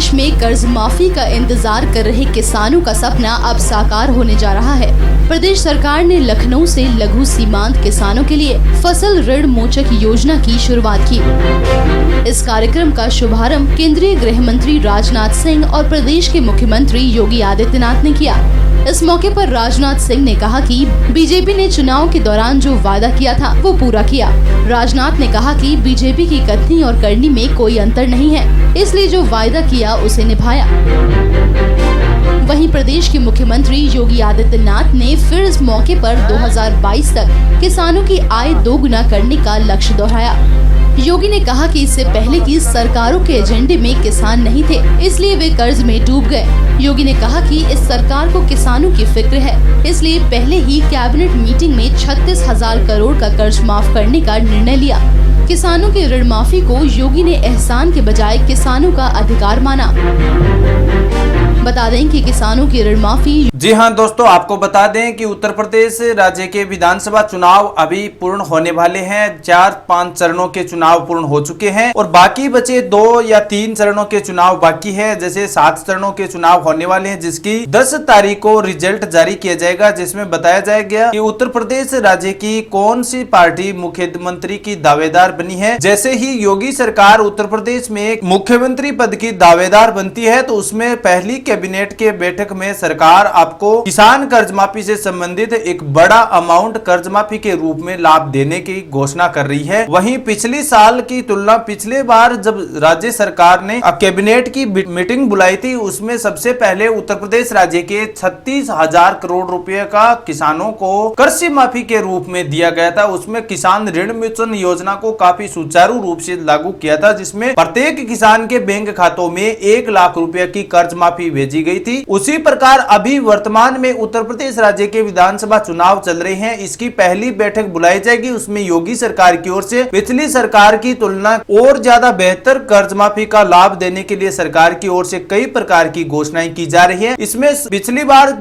प्रदेश में कर्ज माफी का इंतजार कर रहे किसानों का सपना अब साकार होने जा रहा है। प्रदेश सरकार ने लखनऊ से लघु सीमांत किसानों के लिए फसल ऋण मोचक योजना की शुरुआत की। इस कार्यक्रम का शुभारंभ केंद्रीय गृह मंत्री राजनाथ सिंह और प्रदेश के मुख्यमंत्री योगी आदित्यनाथ ने किया। इस मौके पर राजनाथ सिंह ने कहा कि बीजेपी ने चुनाव के दौरान जो वादा किया था वो पूरा किया। राजनाथ ने कहा कि बीजेपी की कथनी और करनी में कोई अंतर नहीं है, इसलिए जो वादा किया उसे निभाया। वहीं प्रदेश के मुख्यमंत्री योगी आदित्यनाथ ने फिर इस मौके पर 2022 तक किसानों की आय दोगुना करने का लक्ष्य दोहराया। योगी ने कहा कि इससे पहले की सरकारों के एजेंडे में किसान नहीं थे, इसलिए वे कर्ज में डूब गए। योगी ने कहा कि इस सरकार को किसानों की फिक्र है, इसलिए पहले ही कैबिनेट मीटिंग में 36,000 करोड़ का कर्ज माफ करने का निर्णय लिया। किसानों की ऋण माफी को योगी ने एहसान के बजाय किसानों का अधिकार माना। बता दें कि किसानों की ऋण माफी। जी हां दोस्तों, आपको बता दें कि उत्तर प्रदेश राज्य के विधानसभा चुनाव अभी पूर्ण होने वाले हैं। 4-5 चरणों के चुनाव पूर्ण हो चुके हैं और बाकी बचे 2 या 3 चरणों के चुनाव बाकी है। जैसे 7 चरणों के चुनाव होने वाले हैं, जिसकी 10 तारीख को रिजल्ट जारी किया जाएगा, जिसमें बताया जाएगा कि उत्तर प्रदेश राज्य की कौन सी पार्टी मुख्यमंत्री की दावेदार बनी है। जैसे ही योगी सरकार उत्तर प्रदेश में मुख्यमंत्री पद की दावेदार बनती है तो उसमें पहली कैबिनेट के बैठक में सरकार आपको किसान कर्ज माफी से संबंधित एक बड़ा अमाउंट कर्ज माफी के रूप में लाभ देने की घोषणा कर रही है। वहीं पिछले साल की तुलना पिछले बार जब राज्य सरकार ने कैबिनेट की मीटिंग बुलाई थी, उसमें सबसे पहले उत्तर प्रदेश राज्य के 36,000 करोड़ रुपए का किसानों को कर्ज माफी के रूप में दिया गया था। उसमें किसान ऋण मोचन योजना को काफी सुचारू रूप से लागू किया था, जिसमें प्रत्येक किसान के बैंक खातों में 1 लाख रुपए की कर्ज माफी भेजी गई थी। उसी प्रकार अभी वर्तमान में उत्तर प्रदेश राज्य के विधानसभा चुनाव चल रहे हैं। इसकी पहली बैठक बुलाई जाएगी। उसमें योगी सरकार की ओर से पिछली सरकार की तुलना और ज्यादा बेहतर कर्ज माफी का लाभ देने के लिए सरकार की ओर से कई प्रकार की घोषणाएं की जा रही है। इसमें पिछली बार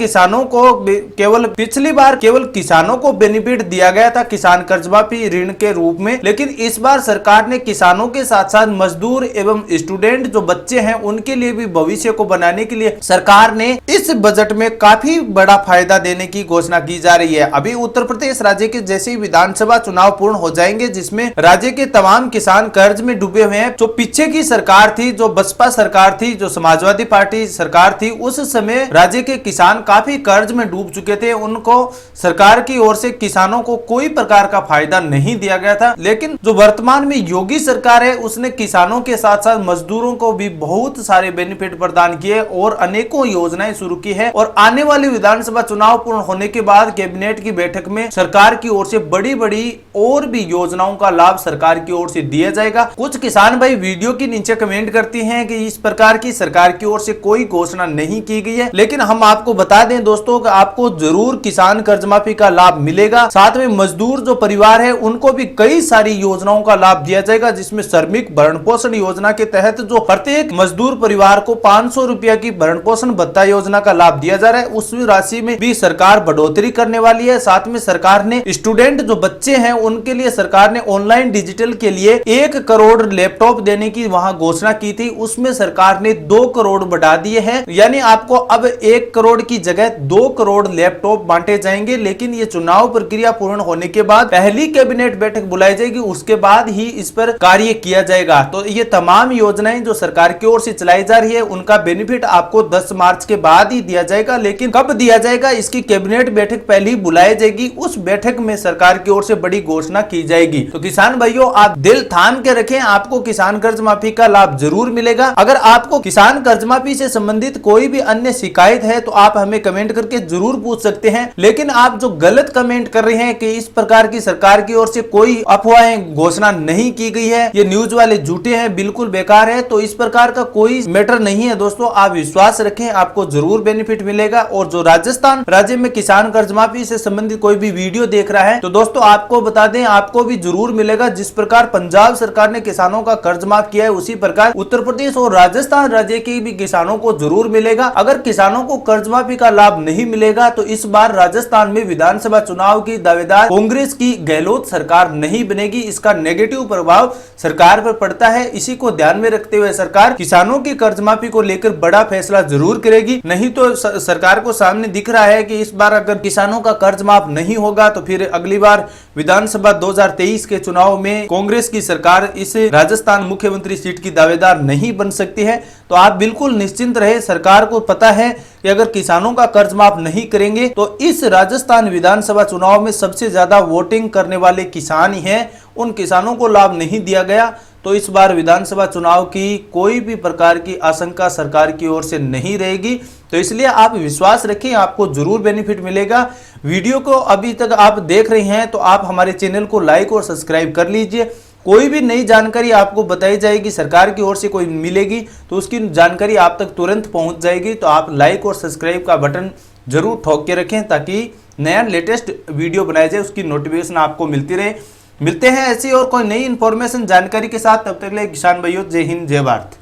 केवल किसानों को बेनिफिट दिया गया था किसान कर्ज माफी ऋण के रूप में, लेकिन इस बार सरकार ने किसानों के साथ साथ मजदूर एवं स्टूडेंट जो बच्चे हैं उनके लिए भी भविष्य को बनाने के लिए सरकार ने इस बजट में काफी बड़ा फायदा देने की घोषणा की जा रही है। अभी उत्तर प्रदेश राज्य के जैसे ही विधानसभा चुनाव पूर्ण हो जाएंगे, जिसमें राज्य के तमाम किसान कर्ज में डूबे हुए हैं। जो पीछे की सरकार थी, जो बसपा सरकार थी, जो समाजवादी पार्टी सरकार थी, उस समय राज्य के किसान काफी कर्ज में डूब चुके थे। उनको सरकार की ओर से किसानों को कोई प्रकार का फायदा नहीं दिया गया था। लेकिन जो वर्तमान में योगी सरकार है, उसने किसानों के साथ साथ मजदूरों को भी बहुत सारे बेनिफिट प्रदान किए और अनेकों योजनाएं शुरू की है। और आने वाले विधानसभा चुनाव पूर्ण होने के बाद कैबिनेट की बैठक में सरकार की ओर से बड़ी बड़ी और भी योजनाओं का लाभ सरकार की ओर से दिया जाएगा। कुछ किसान भाई वीडियो के नीचे कमेंट करती हैं कि इस प्रकार की सरकार की ओर से कोई घोषणा नहीं की गई है, लेकिन हम आपको बता दें दोस्तों कि आपको जरूर किसान कर्ज माफी का लाभ मिलेगा। साथ में मजदूर जो परिवार है उनको भी कई सारी योजनाओं का लाभ दिया जाएगा, जिसमें श्रमिक भरण पोषण योजना के तहत जो प्रत्येक मजदूर परिवार को 500 रुपया की भरण पोषण भत्ता योजना का लाभ दिया जा रहा है, उस राशि में भी सरकार बढ़ोतरी करने वाली है। साथ में सरकार ने स्टूडेंट जो बच्चे हैं उनके लिए सरकार ने ऑनलाइन डिजिटल के लिए 1 करोड़ लैपटॉप देने की वहां घोषणा की थी, उसमें सरकार ने 2 करोड़ बढ़ा दिए हैं। यानी आपको अब 1 करोड़ की जगह 2 करोड़ लैपटॉप बांटे जाएंगे। लेकिन ये चुनाव प्रक्रिया पूर्ण होने के बाद पहली कैबिनेट बैठक बुलाई जाएगी, उसके बाद ही इस पर कार्य किया जाएगा। तो ये तमाम योजनाएं जो सरकार की ओर से चलाई जा रही है, उनका बेनिफिट आपको 10 मार्च के बाद ही दिया जाएगा। लेकिन कब दिया जाएगा, इसकी कैबिनेट बैठक पहले ही बुलाई जाएगी। उस बैठक में सरकार की ओर से बड़ी घोषणा की जाएगी। तो किसान भाइयों, आप दिल थाम के रखें, आपको किसान कर्ज माफी का लाभ जरूर मिलेगा। अगर आपको किसान कर्ज माफी से संबंधित कोई भी अन्य शिकायत है तो आप हमें कमेंट करके जरूर पूछ सकते हैं। लेकिन आप जो गलत कमेंट कर रहे हैं कि इस प्रकार की सरकार की ओर से कोई अफवाहें घोषणा नहीं की गई है, ये न्यूज वाले झूठे हैं, बिल्कुल बेकार है, तो इस प्रकार का कोई मैटर नहीं है दोस्तों। आप विश्वास रखें, आपको जरूर बेनिफिट मिलेगा। और जो राजस्थान राज्य में किसान कर्ज माफी से संबंधित कोई भी वीडियो देख रहा है तो दोस्तों आपको बता दें, आपको भी जरूर मिलेगा। जिस प्रकार पंजाब सरकार ने किसानों का कर्ज माफ किया है, उसी प्रकार उत्तर प्रदेश और राजस्थान राज्य के भी किसानों को जरूर मिलेगा। अगर किसानों को कर्ज माफी का लाभ नहीं मिलेगा तो इस बार राजस्थान में विधानसभा चुनाव की दावेदार कांग्रेस की गहलोत सरकार नहीं बनेगी। इसका नेगेटिव प्रभाव सरकार पर पड़ता है। इसी को ध्यान में रखते हुए सरकार किसानों की कर्ज माफी को लेकर बड़ा फैसला जरूर करेगी। नहीं तो सरकार को सामने दिख रहा है कि इस बार अगर किसानों का कर्ज माफ नहीं होगा तो फिर अगली बार विधानसभा 2023 के चुनाव में कांग्रेस की सरकार इस राजस्थान मुख्यमंत्री सीट की दावेदार नहीं बन सकती है। तो आप बिल्कुल निश्चिंत रहे, सरकार को पता है कि अगर किसानों का कर्ज माफ नहीं करेंगे तो इस राजस्थान विधानसभा चुनाव में सबसे ज्यादा वोटिंग करने वाले किसान ही हैं। उन किसानों को लाभ नहीं दिया गया तो इस बार विधानसभा चुनाव की कोई भी प्रकार की आशंका सरकार की ओर से नहीं रहेगी। तो इसलिए आप विश्वास रखें, आपको जरूर बेनिफिट मिलेगा। वीडियो को अभी तक आप देख रहे हैं तो आप हमारे चैनल को लाइक और सब्सक्राइब कर लीजिए। कोई भी नई जानकारी आपको बताई जाएगी, सरकार की ओर से कोई मिलेगी तो उसकी जानकारी आप तक तुरंत पहुंच जाएगी। तो आप लाइक और सब्सक्राइब का बटन जरूर ठोक के रखें ताकि नया लेटेस्ट वीडियो बनाया जाए उसकी नोटिफिकेशन आपको मिलती रहे। मिलते हैं ऐसी और कोई नई इन्फॉर्मेशन जानकारी के साथ, तब तक के लिए किसान भाइयों जय हिंद जय भारत।